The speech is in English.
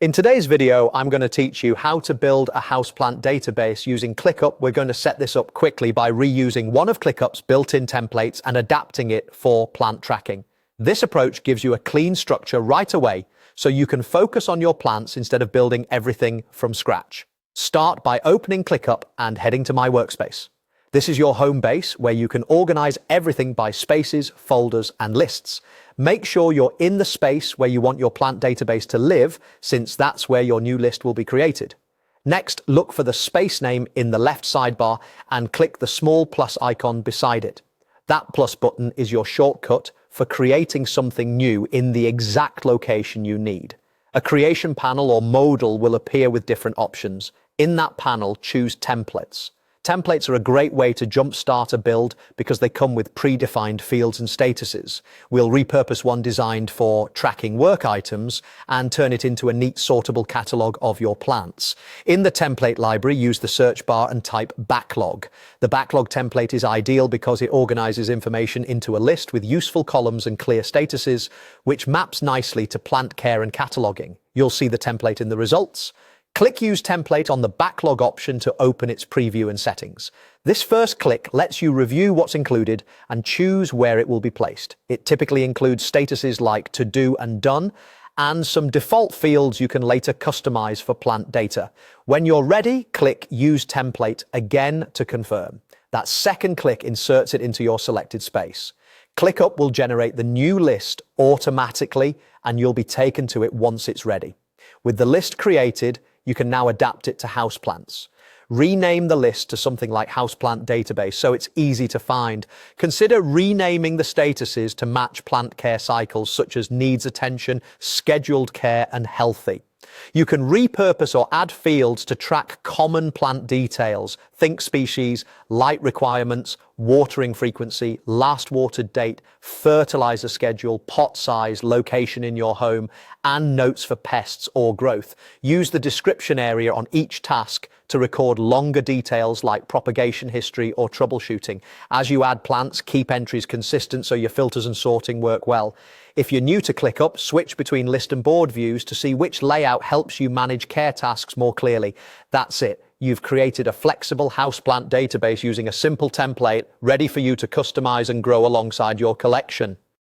In today's video, I'm going to teach you how to build a houseplant database using ClickUp. We're going to set this up quickly by reusing one of ClickUp's built-in templates and adapting it for plant tracking. This approach gives you a clean structure right away, so you can focus on your plants instead of building everything from scratch. Start by opening ClickUp and heading to My Workspace. This is your home base where you can organize everything by spaces, folders, and lists. Make sure you're in the space where you want your plant database to live, since that's where your new list will be created. Next, look for the space name in the left sidebar and click the small plus icon beside it. That plus button is your shortcut for creating something new in the exact location you need. A creation panel or modal will appear with different options. In that panel, choose Templates. Templates are a great way to jumpstart a build because they come with predefined fields and statuses. We'll repurpose one designed for tracking work items and turn it into a neat sortable catalog of your plants. In the template library, use the search bar and type backlog. The backlog template is ideal because it organizes information into a list with useful columns and clear statuses, which maps nicely to plant care and cataloging. You'll see the template in the results. Click Use Template on the backlog option to open its preview and settings. This first click lets you review what's included and choose where it will be placed. It typically includes statuses like To Do and Done, and some default fields you can later customize for plant data. When you're ready, click Use Template again to confirm. That second click inserts it into your selected space. ClickUp will generate the new list automatically, and you'll be taken to it once it's ready. With the list created, you can now adapt it to houseplants. Rename the list to something like Houseplant Database so it's easy to find. Consider renaming the statuses to match plant care cycles such as needs attention, scheduled care, and healthy. You can repurpose or add fields to track common plant details. Think species, light requirements, watering frequency, last watered date, fertilizer schedule, pot size, location in your home, and notes for pests or growth. Use the description area on each task to record longer details like propagation history or troubleshooting. As you add plants, keep entries consistent so your filters and sorting work well. If you're new to ClickUp, switch between list and board views to see which layout helps you manage care tasks more clearly. That's it. You've created a flexible houseplant database using a simple template, ready for you to customize and grow alongside your collection.